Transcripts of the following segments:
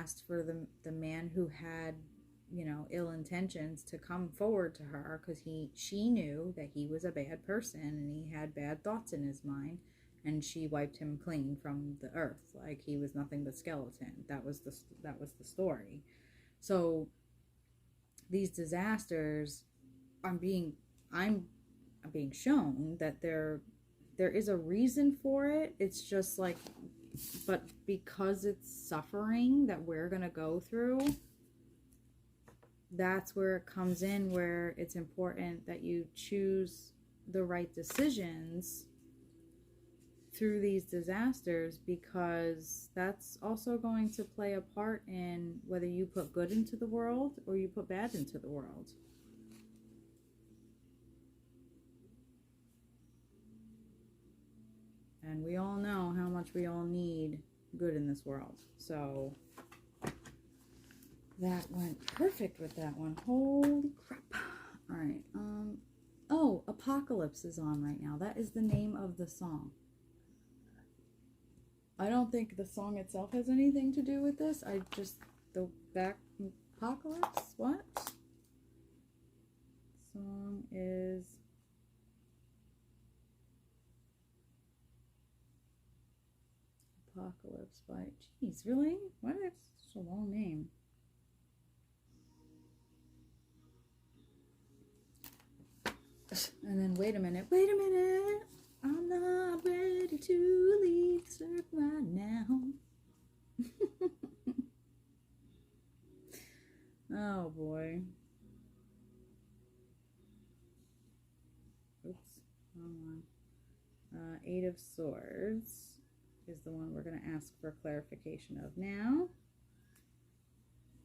asked for the man who had, you know, ill intentions to come forward to her, because she knew that he was a bad person and he had bad thoughts in his mind, and she wiped him clean from the earth, like he was nothing but skeleton. That was the story. So these disasters, I'm being I'm being shown that there is a reason for it. It's just like, but because it's suffering that we're going to go through, that's where it comes in, where it's important that you choose the right decisions through these disasters, because that's also going to play a part in whether you put good into the world or you put bad into the world. And we all know how much we all need good in this world. So that went perfect with that one. Holy crap. All right. Oh, Apocalypse is on right now. That is the name of the song. I don't think the song itself has anything to do with this. The back, Apocalypse? What? Song is Apocalypse by, jeez, really? Why is it such a long name? And then wait a minute, I'm not ready to leave Cirque right now. Oh boy. Oops, wrong one. Eight of Swords is the one we're going to ask for clarification of now.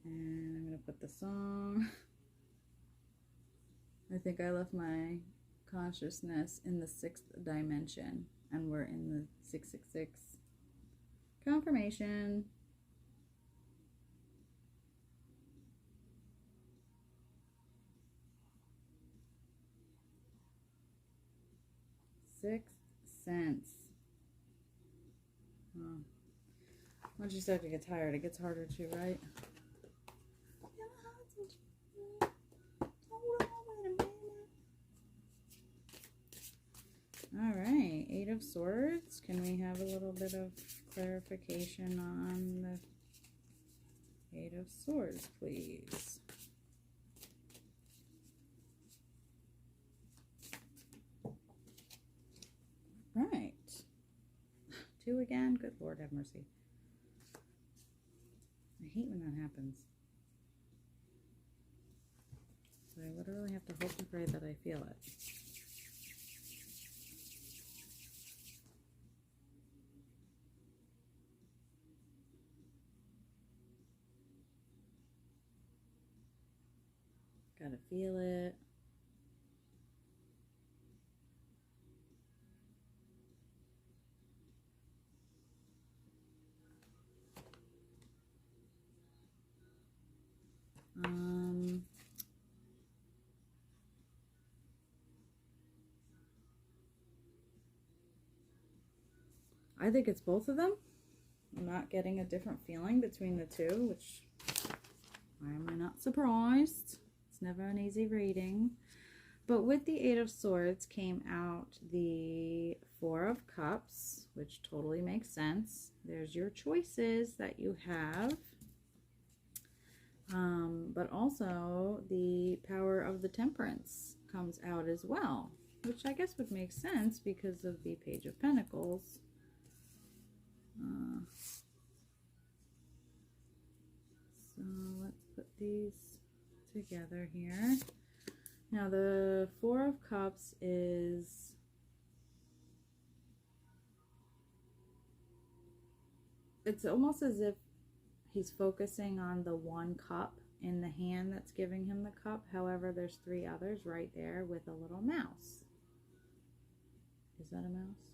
And I'm going to put the song. I think I left my consciousness in the 6th dimension, and we're in the 666. Confirmation. Sixth sense. Oh. Once you start to get tired, it gets harder too, right? All right, Eight of Swords. Can we have a little bit of clarification on the Eight of Swords, please? Right. 2 again. Good Lord have mercy. I hate when that happens. So I literally have to hope and pray that I feel it. Gotta feel it. I think it's both of them. I'm not getting a different feeling between the two, which, why am I not surprised? It's never an easy reading. But with the Eight of Swords came out the Four of Cups, which totally makes sense. There's your choices that you have. But also the Power of the Temperance comes out as well, which I guess would make sense because of the Page of Pentacles. So let's put these together here. Now the Four of Cups is, it's almost as if he's focusing on the one cup in the hand that's giving him the cup. However, there's 3 others right there with a little mouse. Is that a mouse?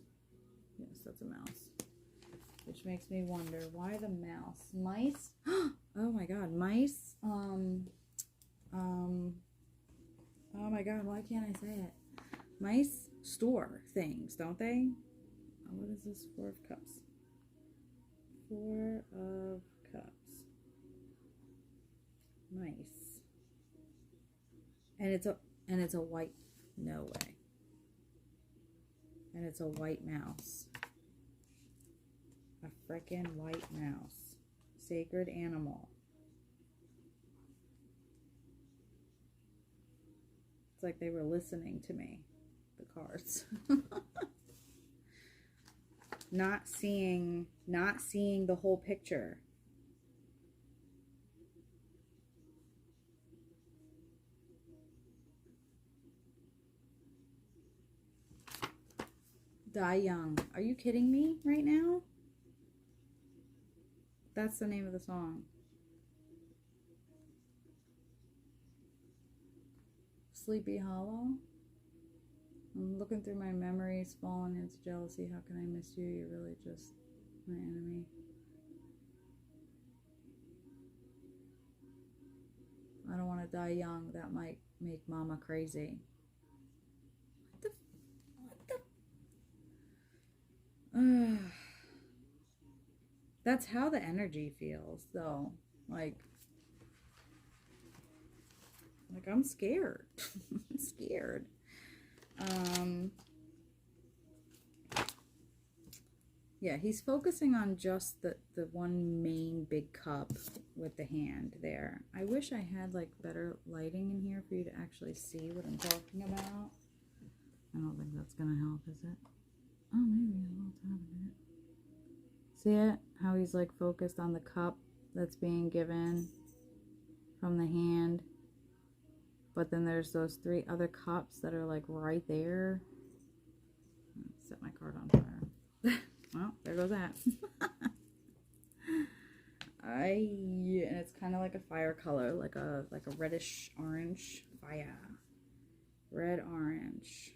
Yes, that's a mouse. Which makes me wonder, why the mouse? Mice? Oh my god, mice. Oh my god, why can't I say it? Mice store things, don't they? What is this? Four of Cups. 4 of Cups. And it's a white, no way. And it's a white mouse. A frickin' white mouse. Sacred animal. It's like they were listening to me, the cards. Not seeing the whole picture. Die Young. Are you kidding me right now? That's the name of the song. Sleepy Hollow. I'm looking through my memories, falling into jealousy. How can I miss you? You're really just my enemy. I don't want to die young. That might make Mama crazy. That's how the energy feels, though. Like I'm scared. I'm scared. Yeah, he's focusing on just the one main big cup with the hand there. I wish I had like better lighting in here for you to actually see what I'm talking about. I don't think that's gonna help, is it? Oh, maybe a little tiny bit. See it? How he's like focused on the cup that's being given from the hand. But then there's those 3 other cups that are like right there. Set my card on fire. Well, there goes that. And it's kind of like a fire color, like a reddish orange fire. Red orange.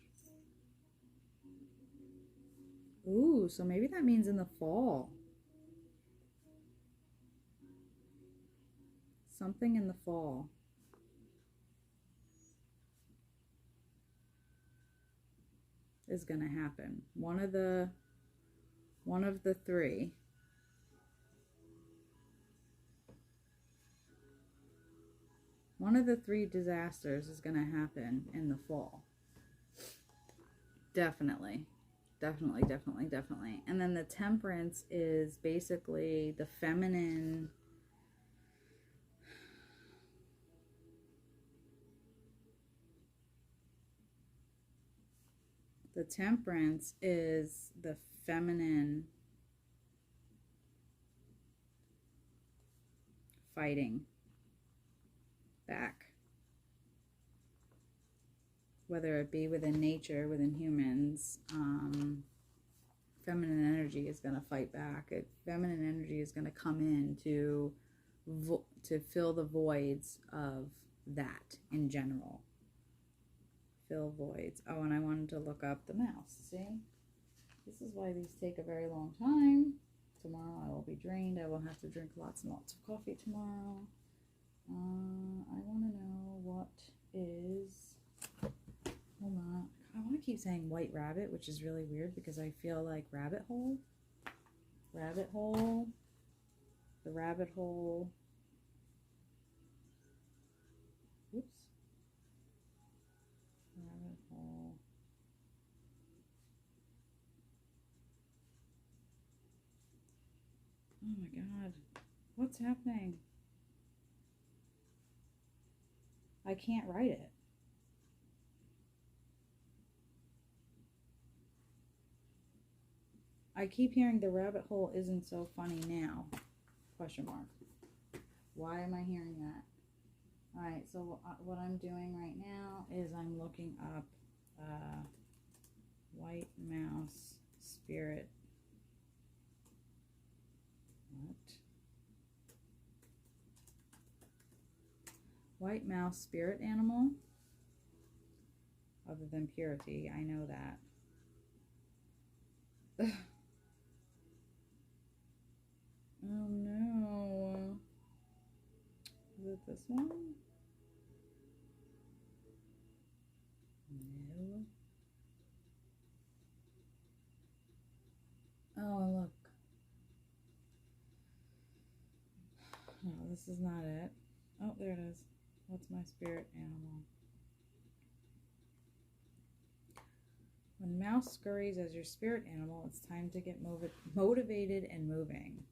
Ooh, so maybe that means in the fall. Something in the fall. Is going to happen. One of the 3. One of the 3 disasters is going to happen in the fall. Definitely. Definitely, definitely, definitely. And then the Temperance is basically the feminine. The Temperance is the feminine fighting back. Whether it be within nature, within humans, feminine energy is going to fight back. Feminine energy is going to come in to fill the voids of that in general. Fill voids. Oh, and I wanted to look up the mouse. See? This is why these take a very long time. Tomorrow I will be drained. I will have to drink lots and lots of coffee tomorrow. I want to know what is... Hold on. I want to keep saying white rabbit, which is really weird because I feel like rabbit hole. Rabbit hole. The rabbit hole. Oops. Rabbit hole. Oh my god. What's happening? I can't write it. I keep hearing the rabbit hole isn't so funny now. Question mark. Why am I hearing that? Alright, so what I'm doing right now is I'm looking up white mouse spirit. What? White mouse spirit animal? Other than purity, I know that. Oh no. Is it this one? No. Oh, look. No, this is not it. Oh, there it is. What's my spirit animal? When mouse scurries as your spirit animal, it's time to get motivated and moving.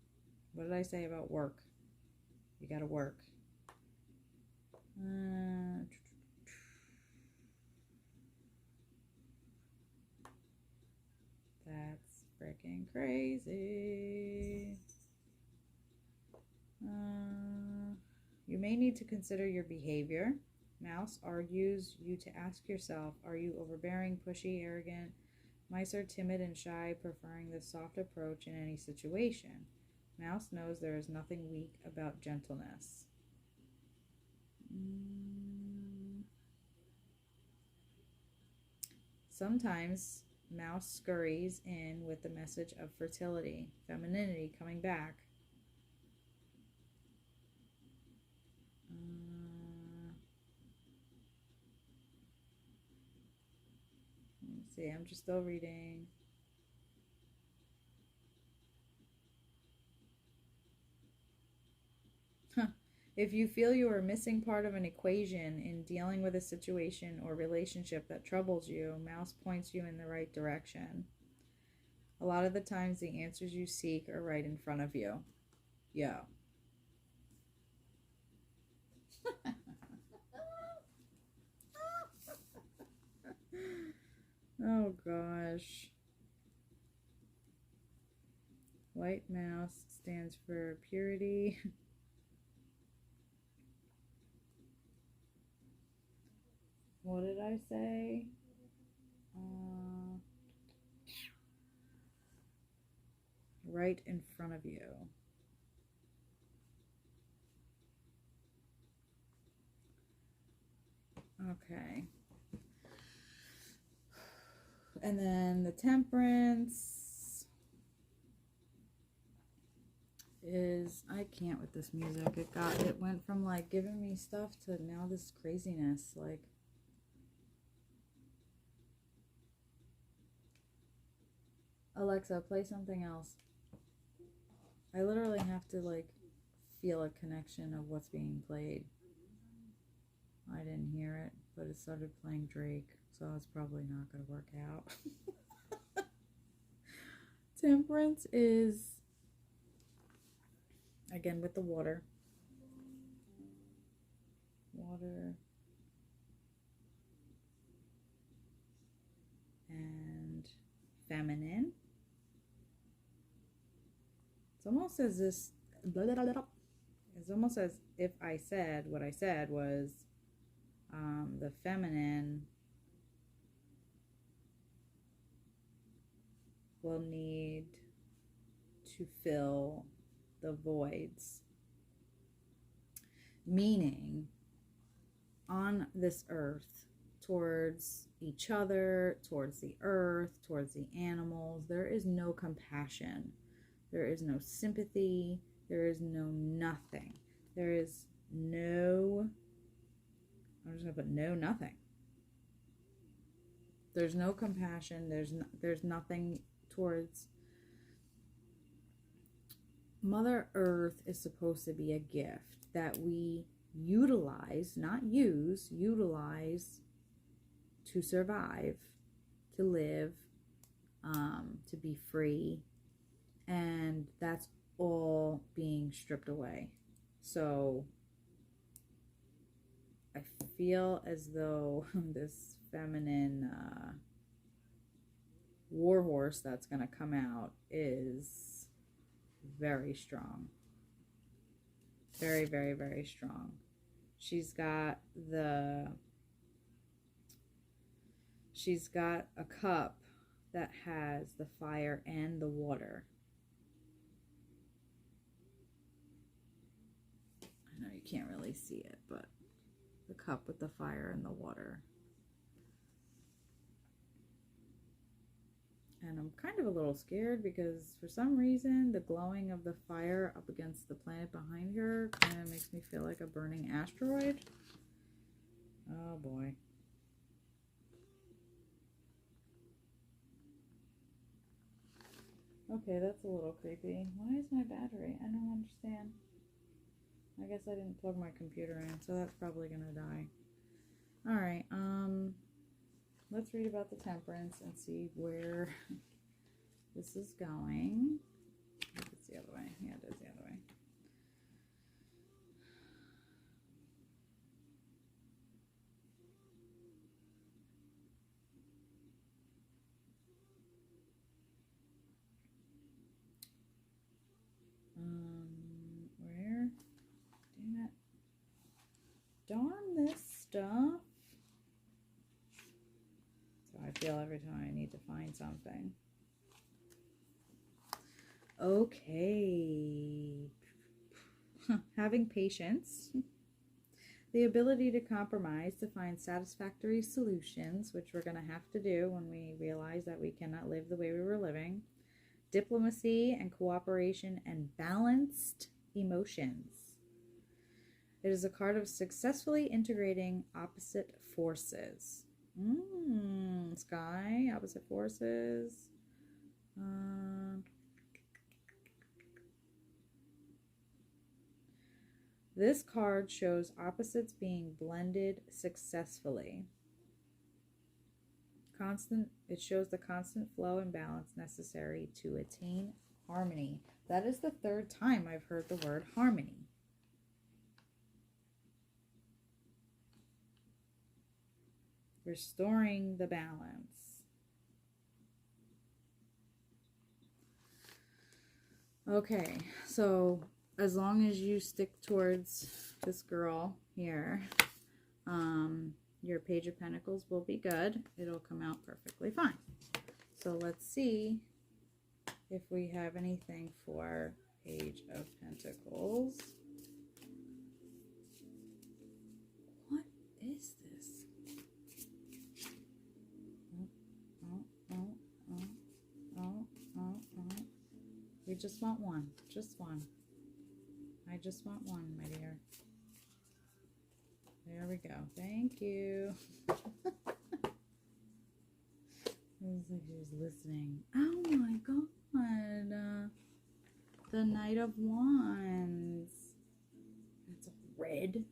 What did I say about work? You gotta work. That's freaking crazy. You may need to consider your behavior. Mouse argues you to ask yourself, are you overbearing, pushy, arrogant? Mice are timid and shy, preferring the soft approach in any situation. Mouse knows there is nothing weak about gentleness. Sometimes mouse scurries in with the message of fertility, femininity coming back. Let's see, I'm just still reading. If you feel you are missing part of an equation in dealing with a situation or relationship that troubles you, mouse points you in the right direction. A lot of the times the answers you seek are right in front of you. Yo. Oh gosh. White mouse stands for purity. What did I say? Right in front of you. Okay. And then the temperance is, I can't with this music. It went from like giving me stuff to now this craziness. Like, Alexa, play something else. I literally have to like feel a connection of what's being played. I didn't hear it, but it started playing Drake, so it's probably not going to work out. Temperance is, again, with the water. Water. And feminine. It's almost as this, it's almost as if I said, what I said was, the feminine will need to fill the voids. Meaning, on this earth, towards each other, towards the earth, towards the animals, there is no compassion. There is no sympathy. There is no nothing. There is no, I'm just going to put no nothing. There's no compassion. There's nothing towards. Mother Earth is supposed to be a gift that we utilize, not use, utilize to survive, to live, to be free. And that's all being stripped away. So I feel as though this feminine warhorse that's going to come out is very strong. Very, very, very strong. She's got a cup that has the fire and the water. I know you can't really see it, but the cup with the fire and the water. And I'm kind of a little scared because for some reason the glowing of the fire up against the planet behind her kind of makes me feel like a burning asteroid. Oh boy. Okay, that's a little creepy. Why is my battery? I don't understand. I guess I didn't plug my computer in, so that's probably gonna die. Alright, let's read about the Temperance and see where this is going. It's the other way. Yeah, it is the other way. Where? Damn it. Darn this stuff. So I feel every time I need to find something. Okay. Having patience. The ability to compromise to find satisfactory solutions, which we're going to have to do when we realize that we cannot live the way we were living. Diplomacy and cooperation and balanced emotions. It is a card of successfully integrating opposite forces. Sky, opposite forces. This card shows opposites being blended successfully. It shows the constant flow and balance necessary to attain harmony. That is the third time I've heard the word harmony. Restoring the balance. Okay, so as long as you stick towards this girl here, your Page of Pentacles will be good. It'll come out perfectly fine. So let's see if we have anything for Page of Pentacles. What is this? We just want one. Just one. I just want one, my dear. There we go. Thank you. Who's listening? Oh my god. The Knight of Wands. It's red.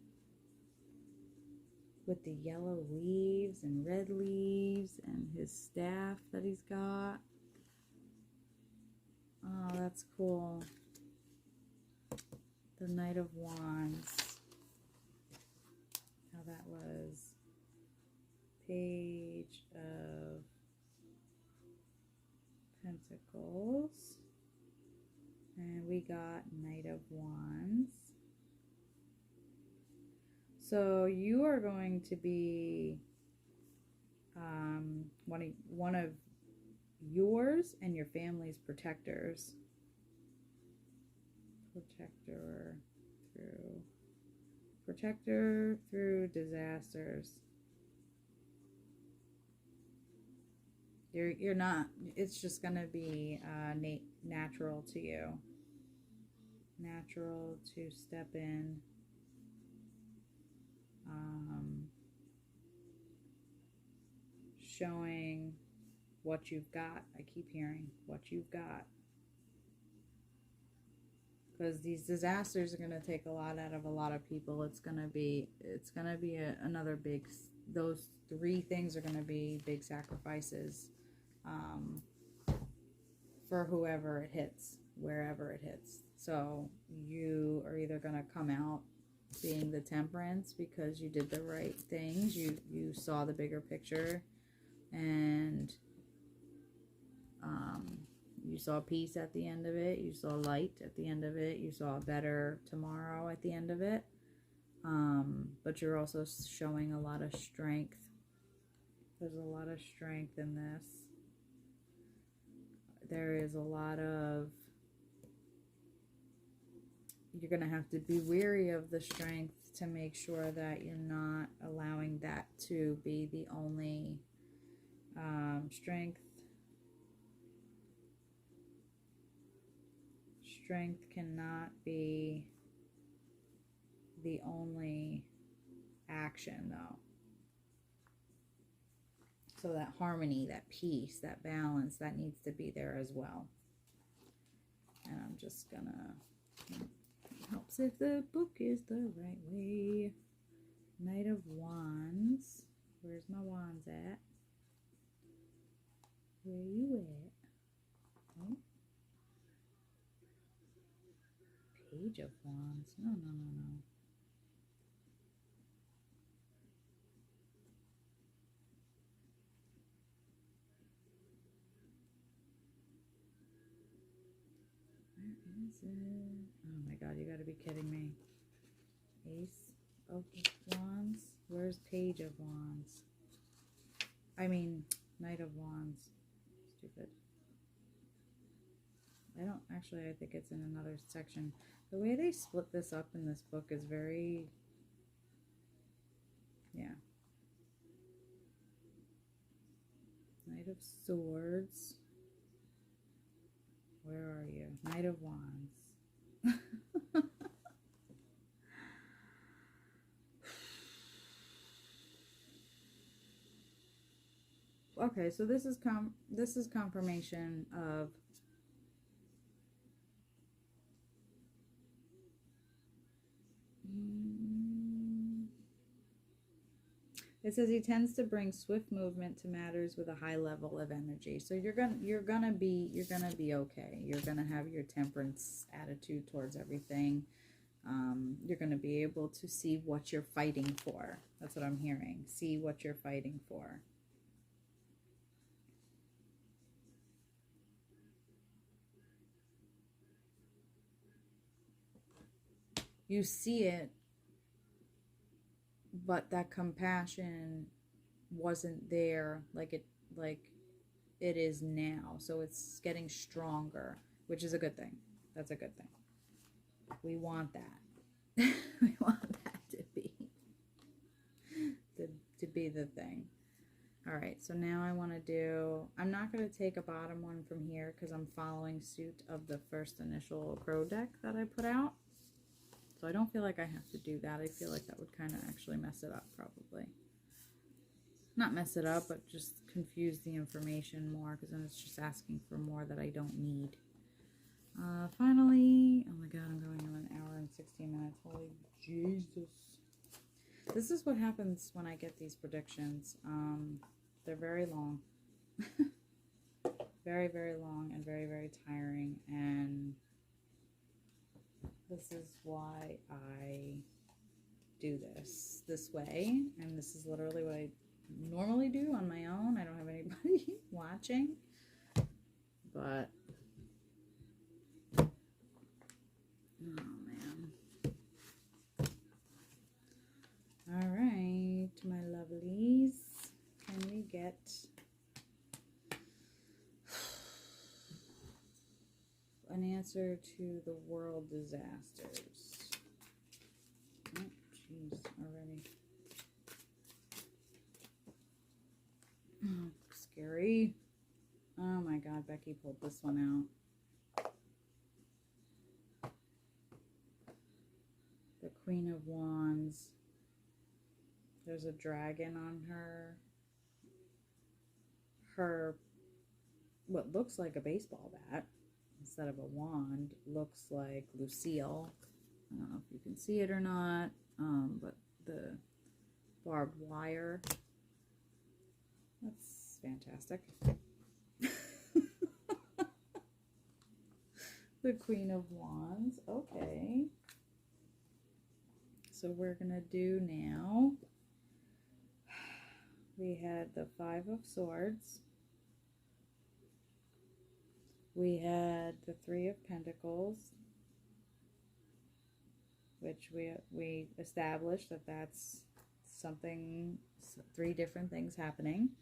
With the yellow leaves and red leaves and his staff that he's got. Oh, that's cool. The Knight of Wands. How that was. Page of Pentacles. And we got Knight of Wands. So you are going to be one of yours and your family's protectors. Protector through disasters. You're not, it's just going to be natural to you. Natural to step in. Showing what you've got. I keep hearing what you've got. Because these disasters are going to take a lot out of a lot of people. It's going to be another big, those three things are going to be big sacrifices for whoever it hits, wherever it hits. So you are either going to come out being the Temperance because you did the right things. You saw the bigger picture and you saw peace at the end of it. You saw light at the end of it. You saw a better tomorrow at the end of it. But you're also showing a lot of strength. There's a lot of strength in this. There is a lot of... You're going to have to be wary of the strength to make sure that you're not allowing that to be the only strength. Strength cannot be the only action, though. So that harmony, that peace, that balance, that needs to be there as well. And I'm just gonna... Helps if the book is the right way. Knight of Wands. Where's my wands at? Where you at? Oh. Page of Wands. No, no, no, no. Where is it? Oh my god, you gotta be kidding me. Ace of Wands. Where's Page of Wands? I mean, Knight of Wands. Stupid. I don't actually, I think it's in another section. The way they split this up in this book is very, yeah. Knight of Swords. Where are you? Knight of Wands. Okay, so this is confirmation of it says he tends to bring swift movement to matters with a high level of energy. So you're gonna be okay. You're gonna have your temperance attitude towards everything. You're gonna be able to see what you're fighting for. That's what I'm hearing. See what you're fighting for. You see it, but that compassion wasn't there like it is now. So it's getting stronger, which is a good thing. That's a good thing. We want that. We want that to be the thing. All right, so now I want to do, I'm not going to take a bottom one from here because I'm following suit of the first initial Crow deck that I put out. So I don't feel like I have to do that. I feel like that would kind of actually mess it up, probably. Not mess it up, but just confuse the information more, because then it's just asking for more that I don't need. Finally, oh my god, I'm going on 1 hour and 16 minutes. Holy Jesus. This is what happens when I get these predictions. They're very long. Very, very long and very, very tiring. And this is why I do this way, and this is literally what I normally do on my own. I don't have anybody watching, but oh man. All right, my lovelies, can we get an answer to the world disasters? Oh, jeez, already. Oh, scary. Oh my god, Becky pulled this one out. The Queen of Wands. There's a dragon on her. Her, what looks like a baseball bat instead of a wand, looks like Lucille. I don't know if you can see it or not, but the barbed wire. That's fantastic. The Queen of Wands. Okay. So we're going to do now, we had the Five of Swords. We had the Three of Pentacles, which we established that that's something, 3 different things happening.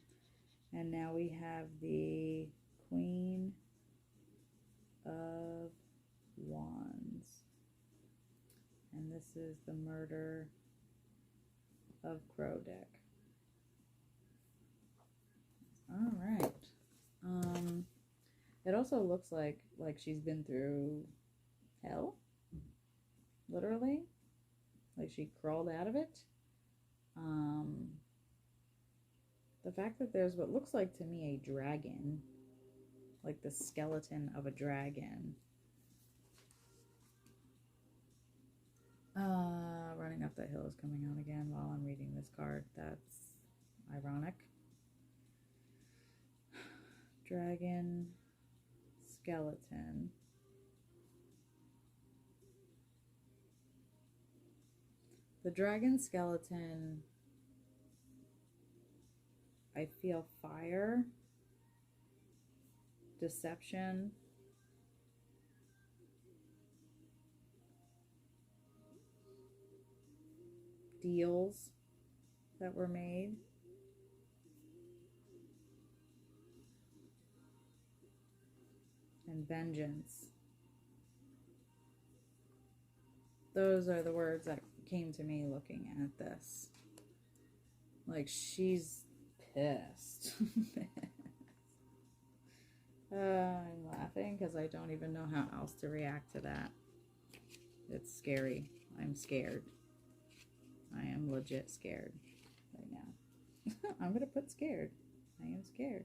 And now we have the Queen of Wands. And this is the Murder of Crow deck. All right. It also looks like she's been through hell, literally. Like she crawled out of it. The fact that there's what looks like to me a dragon, like the skeleton of a dragon. Running up that hill is coming on again while I'm reading this card. That's ironic. Dragon skeleton. The dragon skeleton, I feel fire, deception, deals that were made, and vengeance. Those are the words that came to me looking at this. Like, she's pissed. I'm laughing because I don't even know how else to react to that. It's scary. I'm scared. I am legit scared right now. I'm going to put scared. I am scared.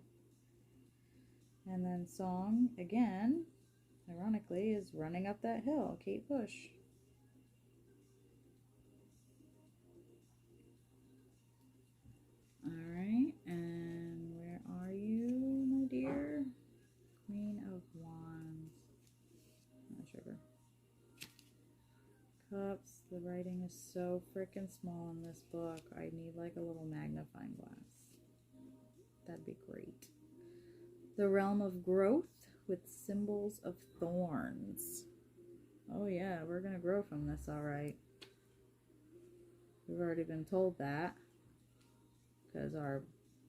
And then song, again, ironically, is Running Up That Hill, Kate Bush. Alright, and where are you, my dear? Queen of Wands. Not sugar. Cups. The writing is so freaking small in this book. I need like a little magnifying glass. That'd be great. The realm of growth with symbols of thorns. Oh yeah, we're gonna grow from this, alright. We've already been told that. Because our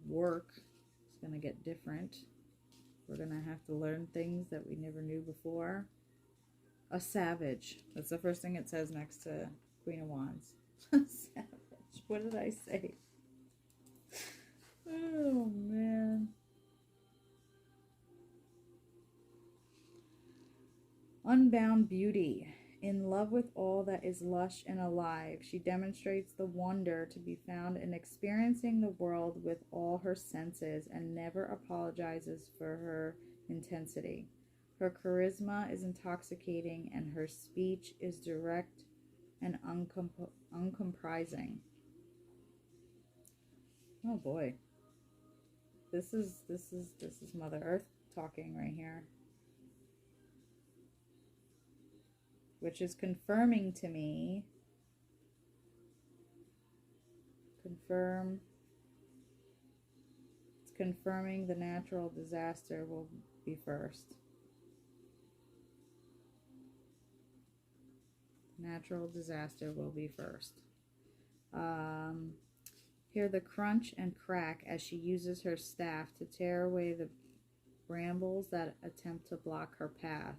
work is gonna get different. We're gonna have to learn things that we never knew before. A savage. That's the first thing it says next to Queen of Wands. Savage. What did I say? Oh, man. Unbound beauty. In love with all that is lush and alive, she demonstrates the wonder to be found in experiencing the world with all her senses and never apologizes for her intensity. Her charisma is intoxicating and her speech is direct and uncompromising. Oh boy. This is Mother Earth talking right here. Which is confirming to me, it's confirming the natural disaster will be first. Natural disaster will be first. Hear the crunch and crack as she uses her staff to tear away the brambles that attempt to block her path.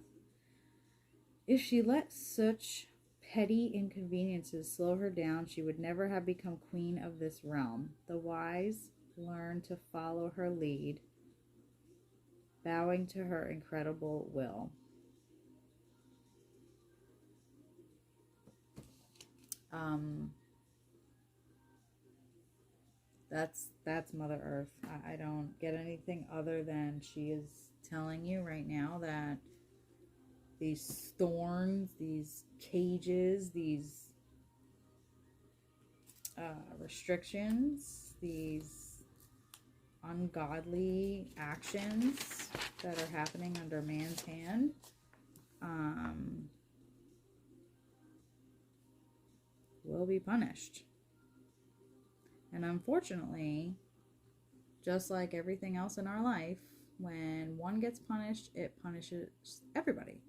If she let such petty inconveniences slow her down, she would never have become queen of this realm. The wise learn to follow her lead, bowing to her incredible will. That's Mother Earth. I don't get anything other than she is telling you right now that these thorns, these cages, these restrictions, these ungodly actions that are happening under man's hand, will be punished. And unfortunately, just like everything else in our life, when one gets punished, it punishes everybody.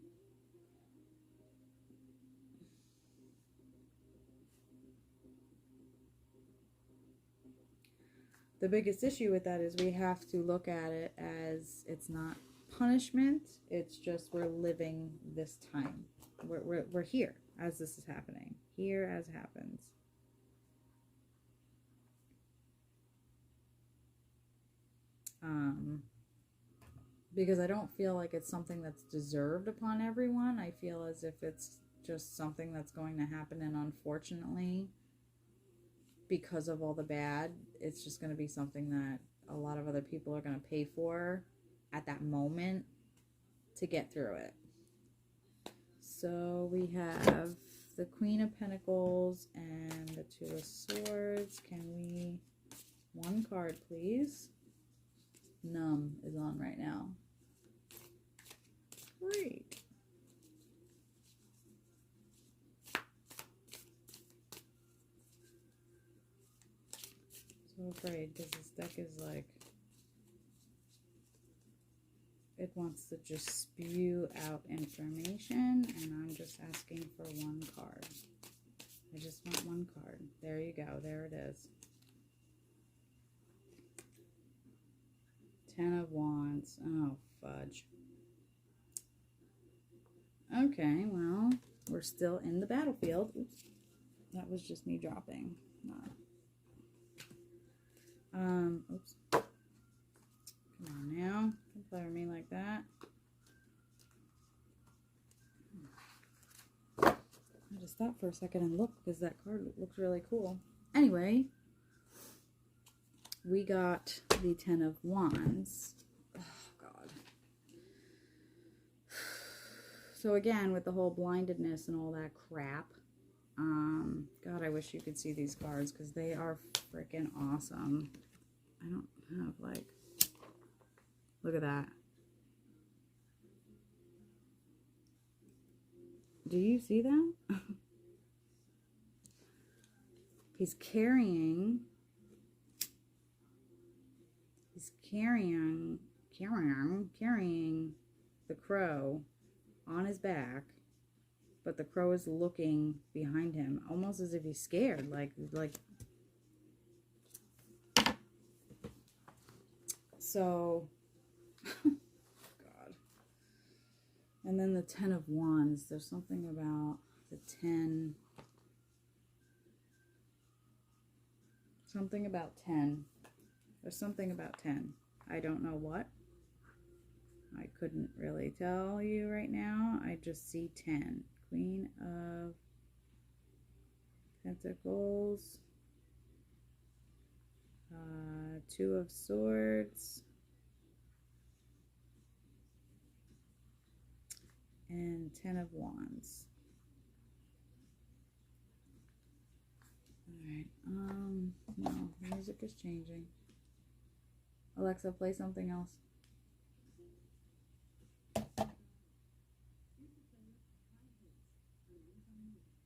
The biggest issue with that is we have to look at it as it's not punishment, it's just we're living this time. We're here as this is happening. Here as it happens. Because I don't feel like it's something that's deserved upon everyone. I feel as if it's just something that's going to happen, and unfortunately, because of all the bad, it's just going to be something that a lot of other people are going to pay for at that moment to get through it. So we have the Queen of Pentacles and the Two of Swords. Can we... one card, please. Numb is on right now. Great. So afraid because this deck is like, it wants to just spew out information, and I'm just asking for one card. I just want one card. There you go. There it is. Ten of Wands. Oh, fudge. Okay, well, we're still in the battlefield. Oops. That was just me dropping. Oops. Come on now. Don't play with me like that. I just stopped for a second and look because that card looks really cool. Anyway, we got the Ten of Wands. Oh, God. So again, with the whole blindedness and all that crap, God, I wish you could see these cards because they are freaking awesome. I don't have, like, look at that. Do you see that? He's carrying the crow on his back, but the crow is looking behind him, almost as if he's scared, like so. God. And then the Ten of Wands, there's something about the 10, something about 10. There's something about 10. I don't know what. I couldn't really tell you right now. I just see 10. Queen of Pentacles. Two of Swords. And 10 of Wands. Alright. No, the music is changing. Alexa, play something else.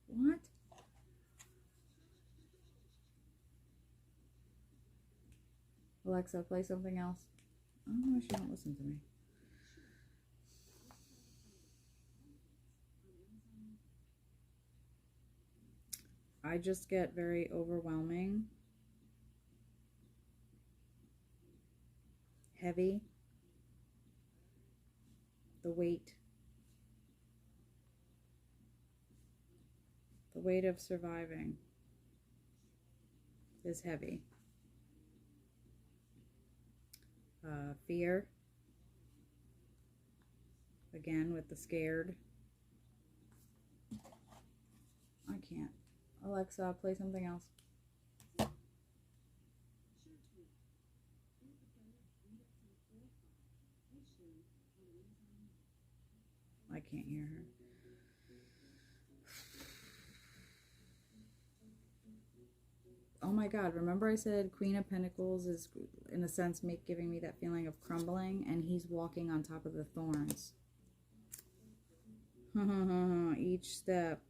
What? Alexa, play something else. Oh, she won't listen to me. I just get very overwhelming, heavy, the weight of surviving is heavy. Fear, again with the scared. I can't. Alexa, play something else. I can't hear her. Oh my God, remember I said Queen of Pentacles is, in a sense, giving me that feeling of crumbling, and he's walking on top of the thorns. Each step.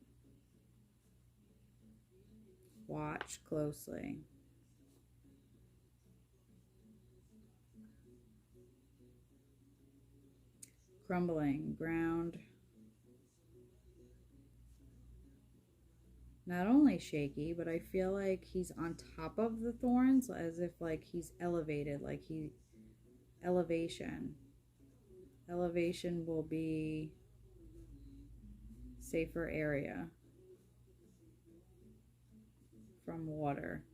Watch closely. Crumbling, ground. Not only shaky, but I feel like he's on top of the thorns, as if like he's elevated, like elevation. Elevation will be safer area from water.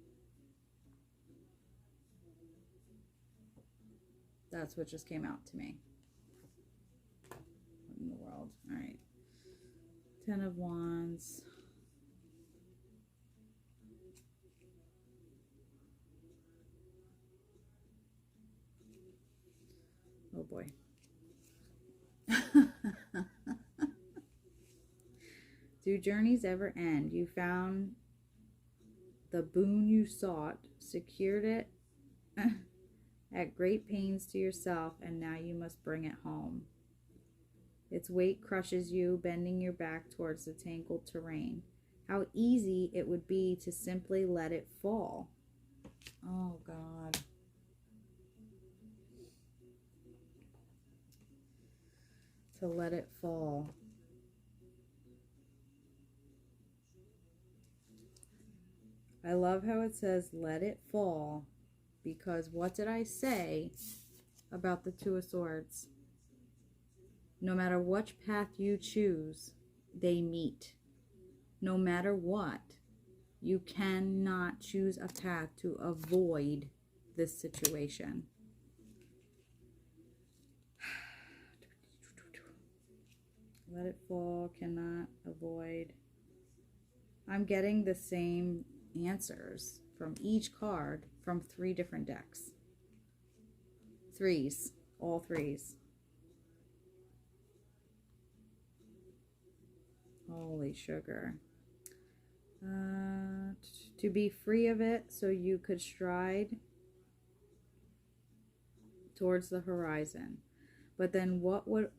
That's what just came out to me. What in the world? All right. 10 of Wands. Oh boy. Do journeys ever end? You found the boon you sought, secured it, at great pains to yourself, and now you must bring it home. Its weight crushes you, bending your back towards the tangled terrain. How easy it would be to simply let it fall. Oh, God. To let it fall. I love how it says, let it fall, because what did I say about the Two of Swords? No matter which path you choose, they meet. No matter what, you cannot choose a path to avoid this situation. Let it fall, cannot avoid. I'm getting the same answers from each card from 3 different decks. Threes, all threes. Holy sugar. To be free of it so you could stride towards the horizon. But then what would,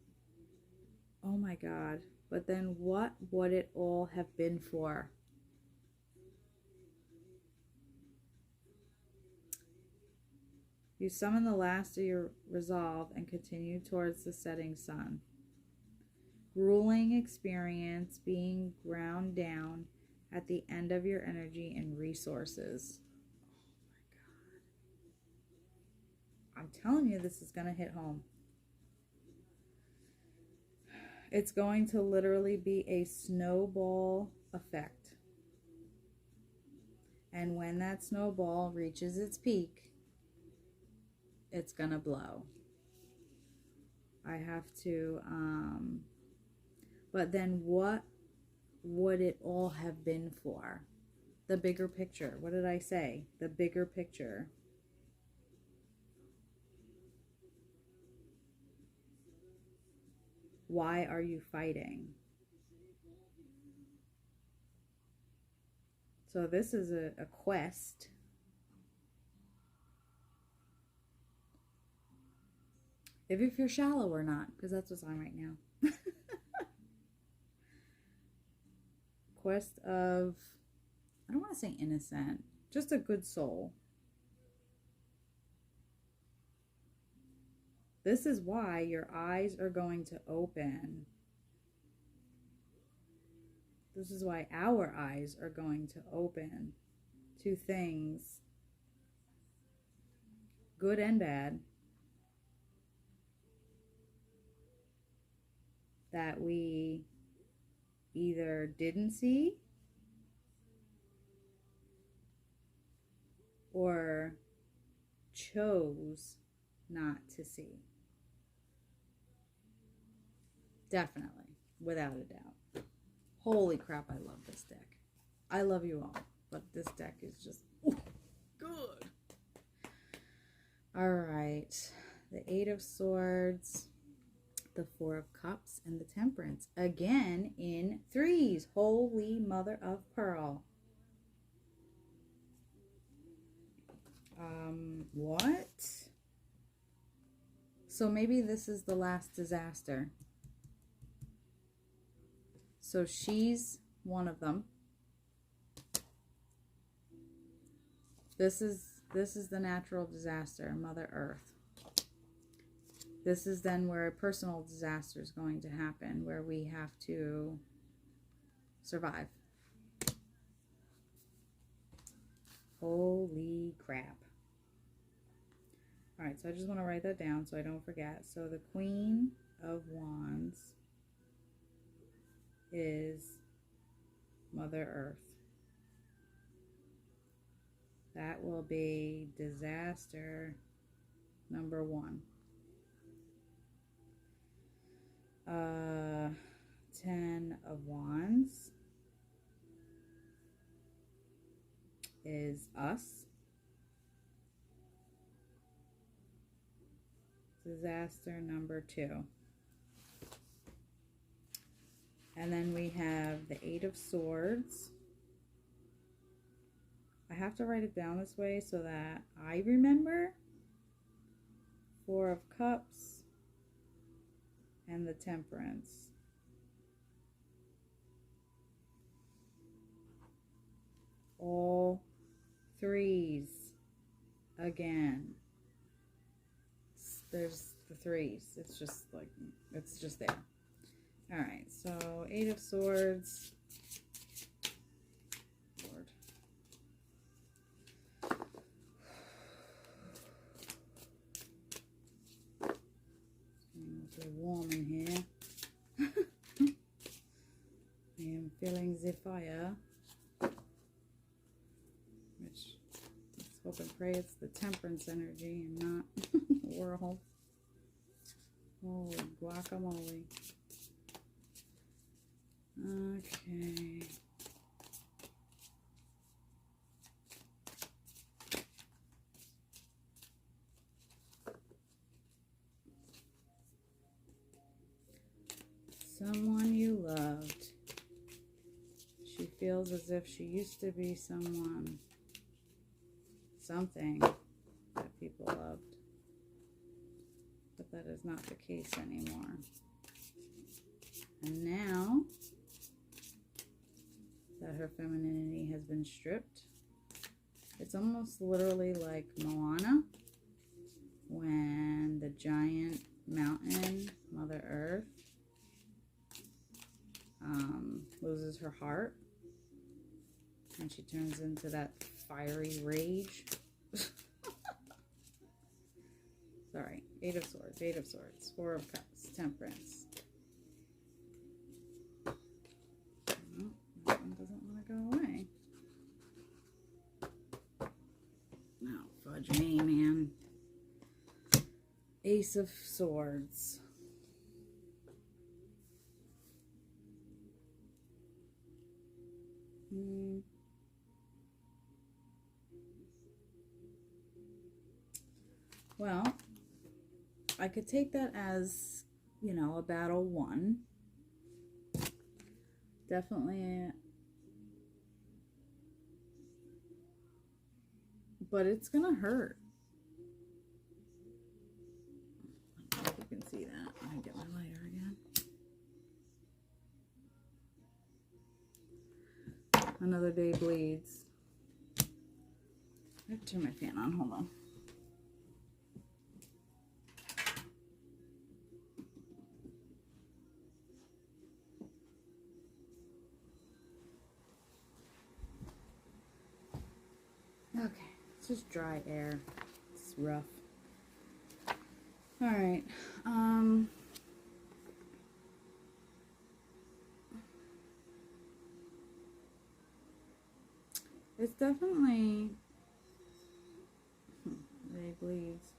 oh my God, but then what would it all have been for? You summon the last of your resolve and continue towards the setting sun. Grueling experience, being ground down at the end of your energy and resources. Oh my God. I'm telling you, this is going to hit home. It's going to literally be a snowball effect. And when that snowball reaches its peak, it's going to blow. I have to, but then what would it all have been for? The bigger picture. What did I say? The bigger picture. Why are you fighting? So this is a quest. If you're shallow or not, because that's what's on right now. Quest of, I don't want to say innocent, just a good soul. This is why your eyes are going to open. This is why our eyes are going to open to things, good and bad, that we either didn't see or chose not to see. Definitely, without a doubt. Holy crap, I love this deck. I love you all, but this deck is just good. All right, the 8 of Swords, the 4 of Cups, and the Temperance. Again in threes. Holy mother of pearl. What? So maybe this is the last disaster. So she's one of them. This is the natural disaster, Mother Earth. This is then where a personal disaster is going to happen, where we have to survive. Holy crap. All right, so I just want to write that down so I don't forget. So the Queen of Wands is Mother Earth. That will be disaster number 1. 10 of Wands is us. Disaster number 2. And then we have the 8 of Swords. I have to write it down this way so that I remember. Four of Cups, and the Temperance. All threes again. There's the threes. It's just like, it's just there. All right, so Eight of Swords. Lord. It's warm in here. I am feeling the fire. Which, let's hope and pray it's the Temperance energy and not the world. Holy guacamole. Okay. Someone you loved. She feels as if she used to be someone, something that people loved. But that is not the case anymore. And now that her femininity has been stripped, it's almost literally like Moana when the giant mountain, Mother Earth, loses her heart and she turns into that fiery rage. Sorry, Eight of Swords, Eight of Swords, Four of Cups, Temperance. Oh, that one doesn't want to go away. Oh, fudge me, man. Ace of Swords. Well, I could take that as, you know, a battle won. Definitely. But it's gonna hurt. I don't know if you can see that. Let me get my lighter again. Another day bleeds. I have to turn my fan on. Hold on. Okay, it's just dry air. It's rough. All right. It's definitely they bleeds.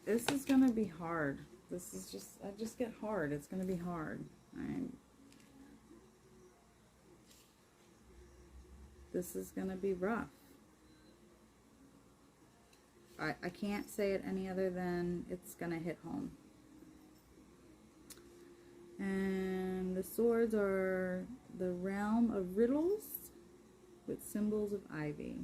This is gonna be hard. This is just, I just get hard. It's gonna be hard. This is gonna be rough. I can't say it any other than it's gonna hit home. And the swords are the realm of riddles with symbols of ivy.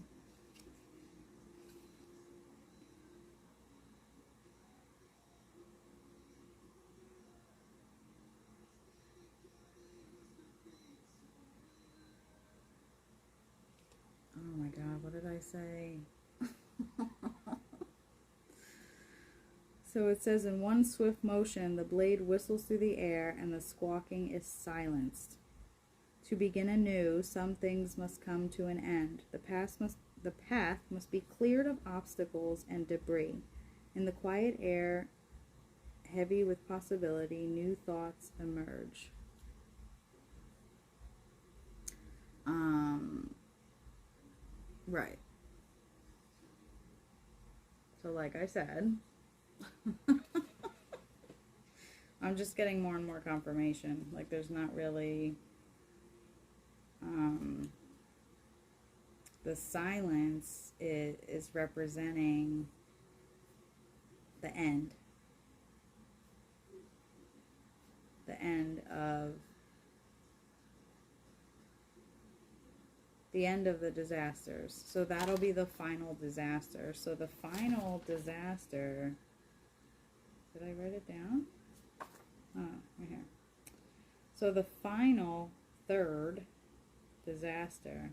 Oh my God, what did I say? So it says, in one swift motion, the blade whistles through the air and the squawking is silenced. To begin anew, some things must come to an end. The path must be cleared of obstacles and debris. In the quiet air, heavy with possibility, new thoughts emerge. Right. So like I said, I'm just getting more and more confirmation. Like there's not really, the silence is representing the end. The end of the end of the disasters. So that'll be the final disaster. So the final disaster, did I write it down? Oh, right here. So the final third disaster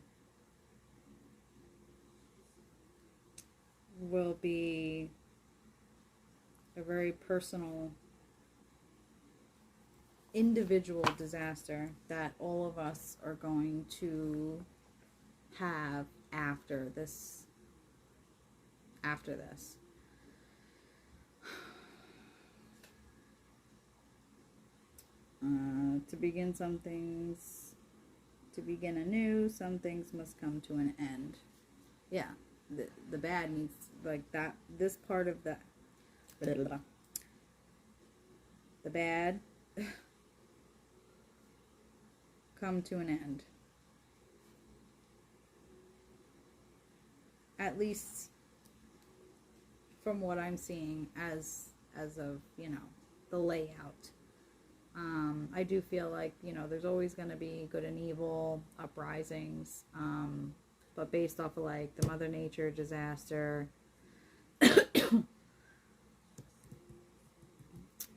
will be a very personal, individual disaster that all of us are going to have after this. To begin some things, to begin anew, some things must come to an end. Yeah, the bad needs, like that, this part of the bad come to an end. At least from what I'm seeing as of, the layout. I do feel like, there's always going to be good and evil uprisings, but based off of like the Mother Nature disaster,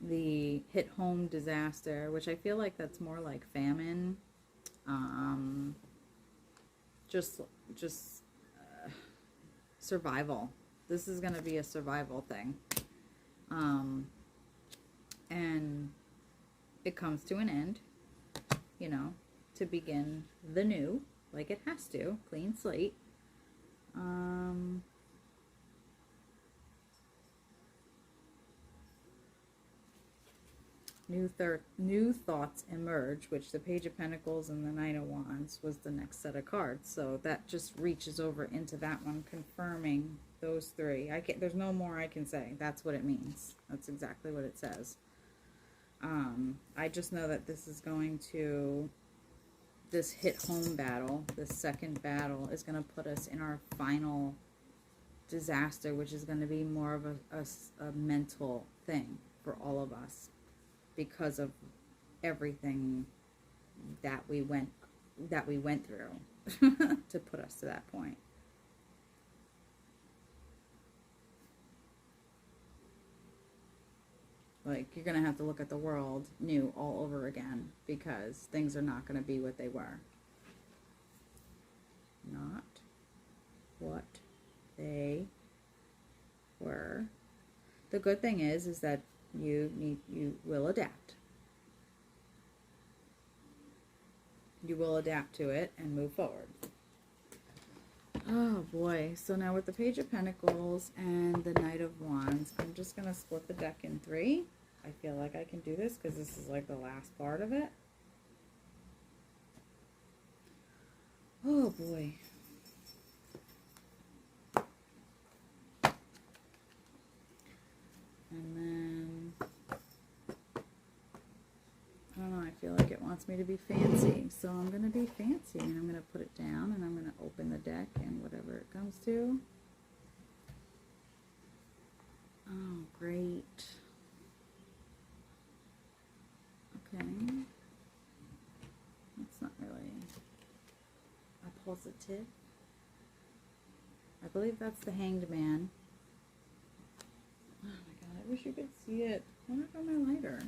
the hit home disaster, which I feel like that's more like famine, just survival. This is going to be a survival thing, and it comes to an end, to begin the new, like it has to, clean slate. New thoughts emerge, which the Page of Pentacles and the Knight of Wands was the next set of cards. So that just reaches over into that one, confirming those three. There's no more I can say. That's what it means. That's exactly what it says. I just know that this is going to, this hit home battle, this second battle, is going to put us in our final disaster, which is going to be more of a mental thing for all of us, because of everything that we went through to put us to that point. Like, you're going to have to look at the world new all over again, because things are not going to be what they were. Not what they were. The good thing is that you will adapt. You will adapt to it and move forward. Oh boy. So now with the Page of Pentacles and the Knight of Wands, I'm just going to split the deck in three. I feel like I can do this because this is like the last part of it. Oh boy. And then, I don't know, I feel like it wants me to be fancy. So I'm going to be fancy, and I'm going to put it down, and I'm going to open the deck and whatever it comes to. Oh, great. Okay. That's not really a positive. I believe that's the Hanged Man. Oh my god, I wish you could see it. I wonder if I got my lighter.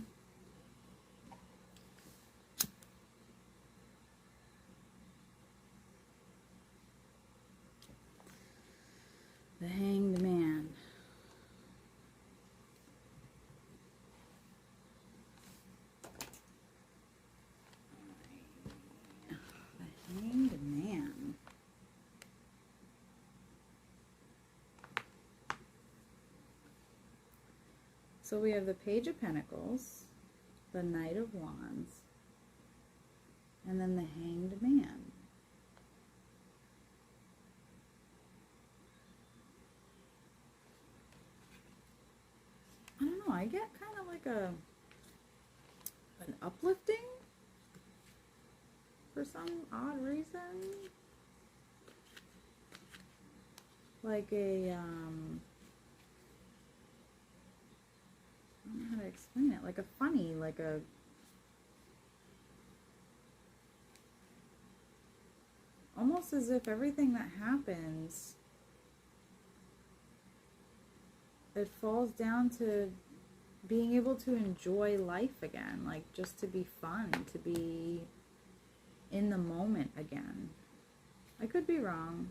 The Hanged Man. The Hanged Man. So we have the Page of Pentacles, the Knight of Wands, and then the Hanged Man. I don't know, I get kind of like an uplifting for some odd reason. Like a, I don't know how to explain it, like a funny, like a, almost as if everything that happens, it falls down to being able to enjoy life again, like just to be fun, to be in the moment again. I could be wrong.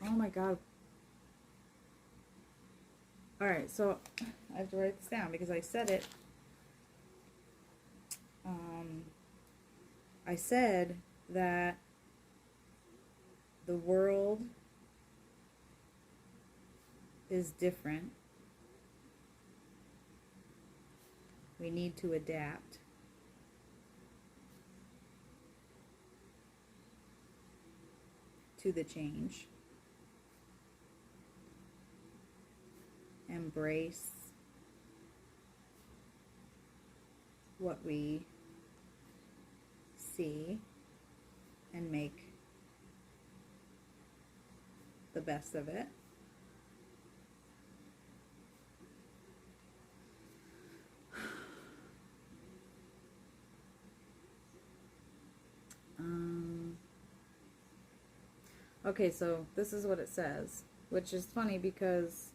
Oh my God. All right, so I have to write this down because I said it. I said that the world is different. We need to adapt. To the change. Embrace what we see and make the best of it. Okay, so this is what it says, which is funny because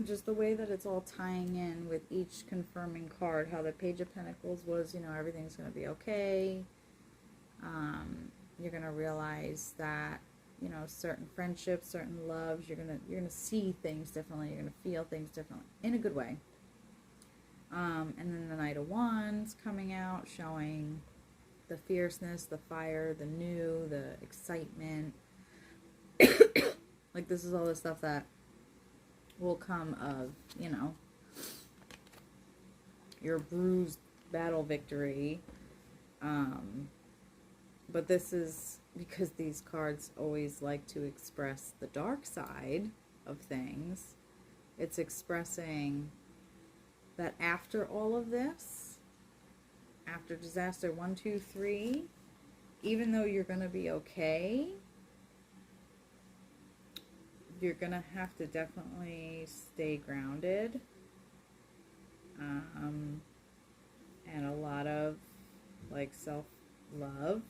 just the way that it's all tying in with each confirming card, how the Page of Pentacles was, everything's going to be okay. You're going to realize that, certain friendships, certain loves, you're going to see things differently. You're going to feel things differently in a good way. And then the Knight of Wands coming out, showing the fierceness, the fire, the new, the excitement. Like, this is all the stuff that will come of, your bruised battle victory. But this is because these cards always like to express the dark side of things. It's expressing that after all of this, after disaster 1, 2, 3, even though you're going to be okay, you're going to have to definitely stay grounded. And a lot of, like, self-love.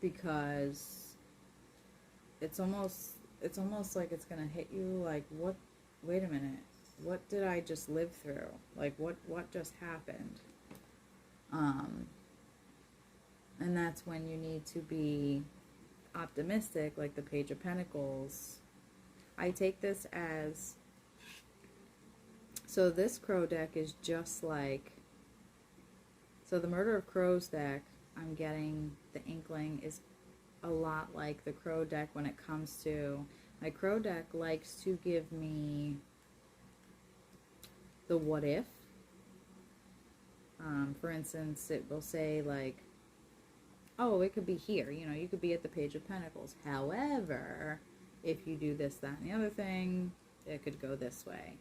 Because it's almost like it's going to hit you like, what? Wait a minute. What did I just live through? Like, what just happened? And that's when you need to be optimistic, like the Page of Pentacles. I take this as, so this Crow deck is just like, so the Murder of Crows deck, I'm getting the inkling, is a lot like the Crow deck when it comes to, my Crow deck likes to give me the what if. For instance, it will say like, oh, it could be here. You could be at the Page of Pentacles. However, if you do this, that, and the other thing, it could go this way.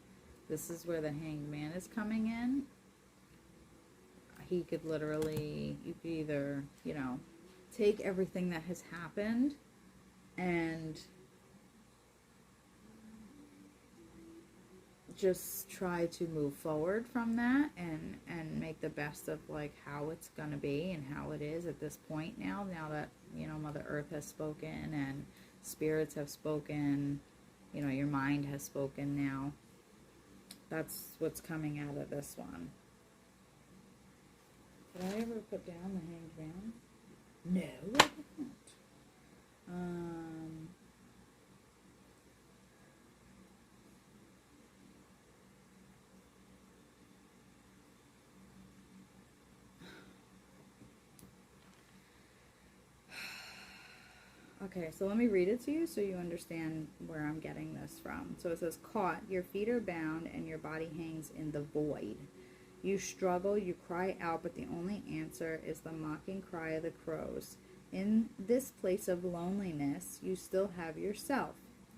This is where the Hanged Man is coming in. He could literally, you could either, take everything that has happened and just try to move forward from that and make the best of like how it's gonna be and how it is at this point now that Mother Earth has spoken and spirits have spoken, your mind has spoken now. That's what's coming out of this one. Did I ever put down the Hanged Man? No, I didn't. Okay, so let me read it to you so you understand where I'm getting this from. So it says, caught, your feet are bound and your body hangs in the void. You struggle, you cry out, but the only answer is the mocking cry of the crows. In this place of loneliness, you still have yourself.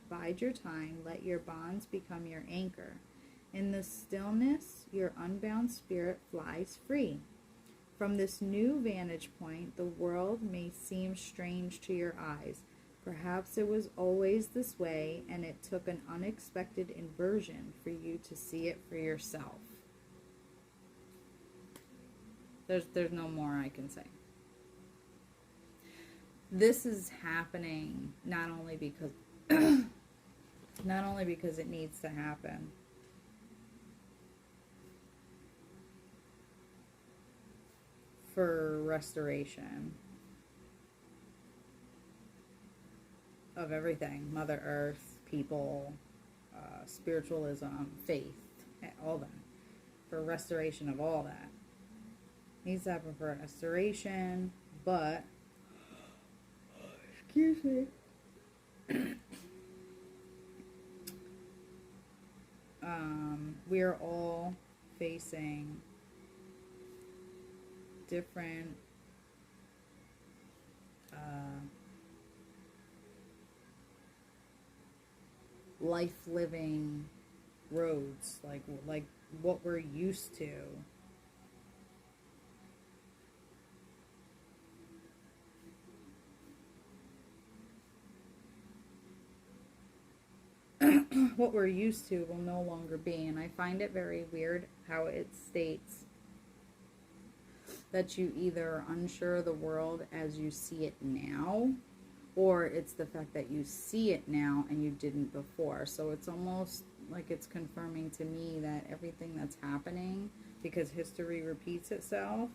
Bide your time, let your bonds become your anchor. In the stillness, your unbound spirit flies free. From this new vantage point, the world may seem strange to your eyes. Perhaps it was always this way, and it took an unexpected inversion for you to see it for yourself. There's no more I can say. This is happening not only because it needs to happen, for restoration of everything, Mother Earth, people, spiritualism, faith, all that, for restoration of all that. Needs to happen for restoration, but excuse me. We are all facing different life living roads, like what we're used to. What we're used to will no longer be, and I find it very weird how it states that you either are unsure of the world as you see it now, or it's the fact that you see it now and you didn't before. So it's almost like it's confirming to me that everything that's happening, because history repeats itself,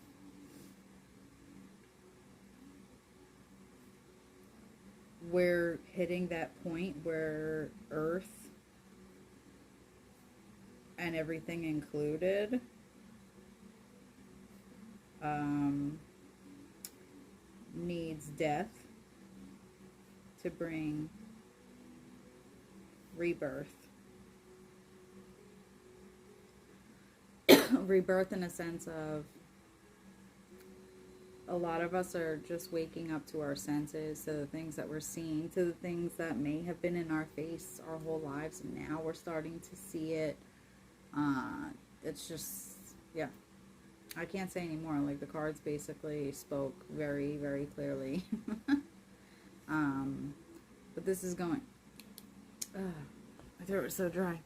we're hitting that point where Earth and everything included needs death to bring rebirth. Rebirth in a sense of a lot of us are just waking up to our senses, to the things that we're seeing, to the things that may have been in our face our whole lives, and now we're starting to see it. It's just, yeah. I can't say anymore. Like, the cards basically spoke very, very clearly. But this is going... my throat was so dry.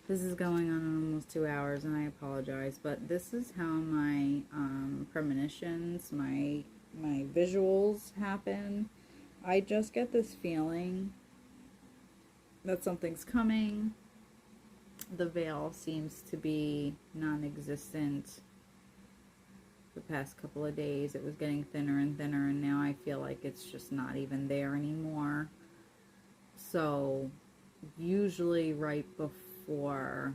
This is going on almost 2 hours, and I apologize. But this is how my premonitions, my visuals happen. I just get this feeling that something's coming. The veil seems to be non-existent. The past couple of days it was getting thinner and thinner, and now I feel like it's just not even there anymore. So usually right before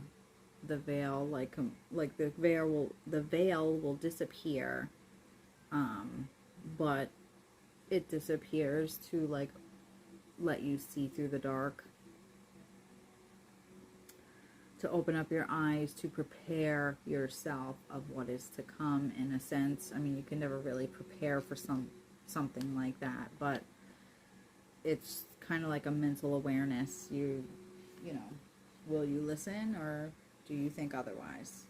the veil, like the veil will disappear, but it disappears to like let you see through the dark, to open up your eyes, to prepare yourself of what is to come, in a sense. I mean, you can never really prepare for something like that, but it's kind of like a mental awareness. You know, will you listen, or do you think otherwise?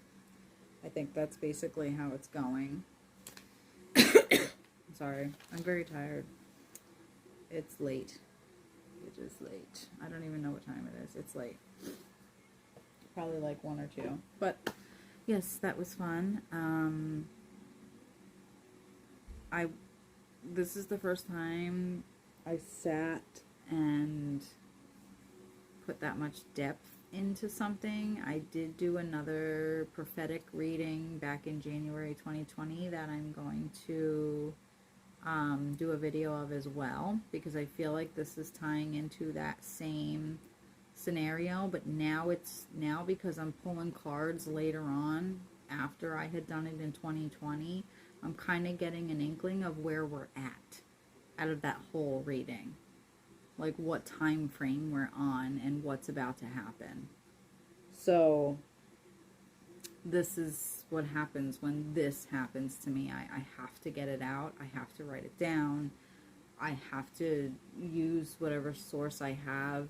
I think that's basically how it's going. Sorry, I'm very tired. It's late. It is late. I don't even know what time it is. It's late. Probably like 1 or 2. But yes, that was fun. This is the first time I sat and put that much depth into something. I did do another prophetic reading back in January 2020 that I'm going to do a video of as well, because I feel like this is tying into that same scenario, but now because I'm pulling cards later on after I had done it in 2020, I'm kind of getting an inkling of where we're at out of that whole reading, like what time frame we're on and what's about to happen. So this is what happens when this happens to me. I have to get it out. I have to write it down. I have to use whatever source I have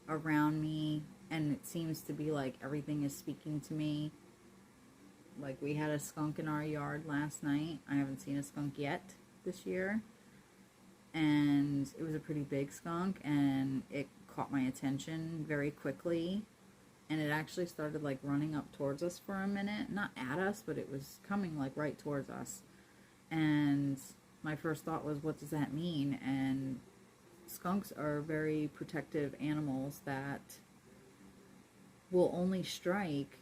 around me. And it seems to be like everything is speaking to me. Like, we had a skunk in our yard last night. I haven't seen a skunk yet this year. And it was a pretty big skunk, and it caught my attention very quickly. And it actually started like running up towards us for a minute. Not at us, but it was coming like right towards us. And my first thought was, what does that mean? And skunks are very protective animals that will only strike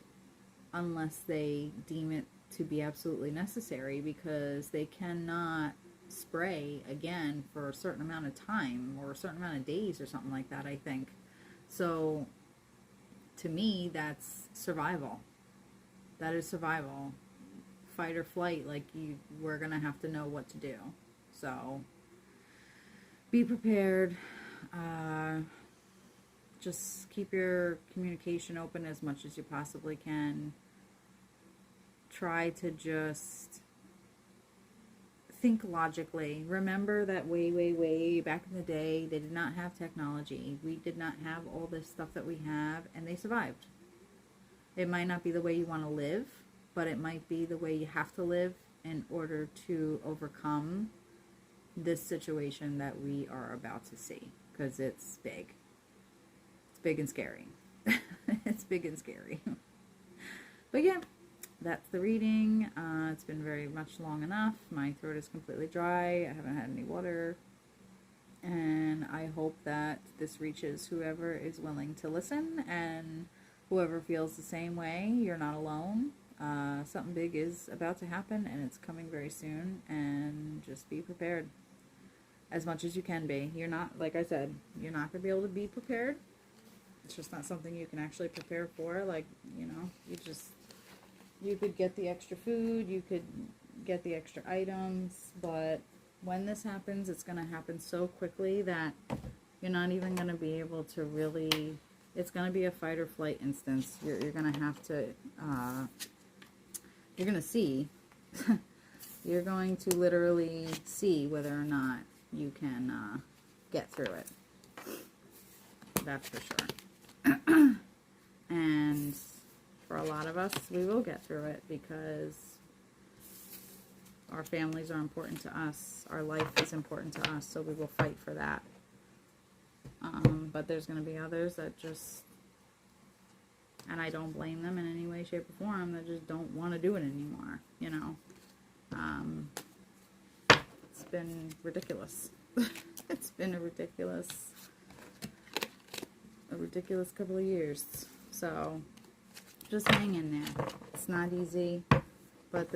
unless they deem it to be absolutely necessary, because they cannot spray again for a certain amount of time or a certain amount of days or something like that, I think. So to me, that's survival. That is survival. Fight or flight. Like, we're gonna have to know what to do. So be prepared. Just keep your communication open as much as you possibly can. Try to just think logically. Remember that way back in the day, they did not have technology. We did not have all this stuff that we have, and they survived. It might not be the way you want to live, but it might be the way you have to live in order to overcome this situation that we are about to see, because it's big. It's big and scary. It's big and scary. But yeah, that's the reading. It's been very much long enough. My throat is completely dry. I haven't had any water. And I hope that this reaches whoever is willing to listen, and whoever feels the same way. You're not alone. Something big is about to happen, and it's coming very soon. And just be prepared as much as you can be. You're not, like I said, you're not going to be able to be prepared. It's just not something you can actually prepare for. Like, you could get the extra food, you could get the extra items, but when this happens, it's going to happen so quickly that you're not even going to be able to really, it's going to be a fight or flight instance. You're going to have to, you're going to see, you're going to literally see whether or not you can get through it. That's for sure. And for a lot of us, we will get through it, because our families are important to us. Our life is important to us, so we will fight for that. But there's going to be others that just, and I don't blame them in any way, shape, or form, that just don't want to do it anymore, It's been ridiculous. It's been a ridiculous couple of years. So just hang in there. It's not easy, but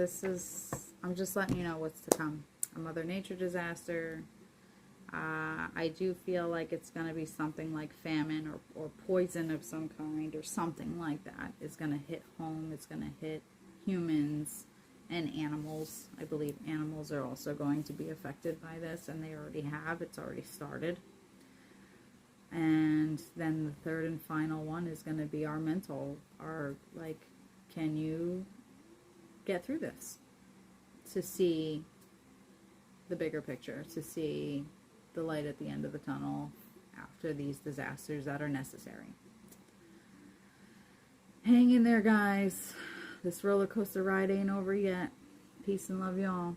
I'm just letting you know what's to come. A Mother Nature disaster. I do feel like it's going to be something like famine or poison of some kind or something like that. It's going to hit home. It's going to hit humans and animals. I believe animals are also going to be affected by this, and they already have. It's already started. And then the third and final one is going to be our mental. Can you get through this? To see the bigger picture, to see the light at the end of the tunnel after these disasters that are necessary. Hang in there, guys. This roller coaster ride ain't over yet. Peace and love, y'all.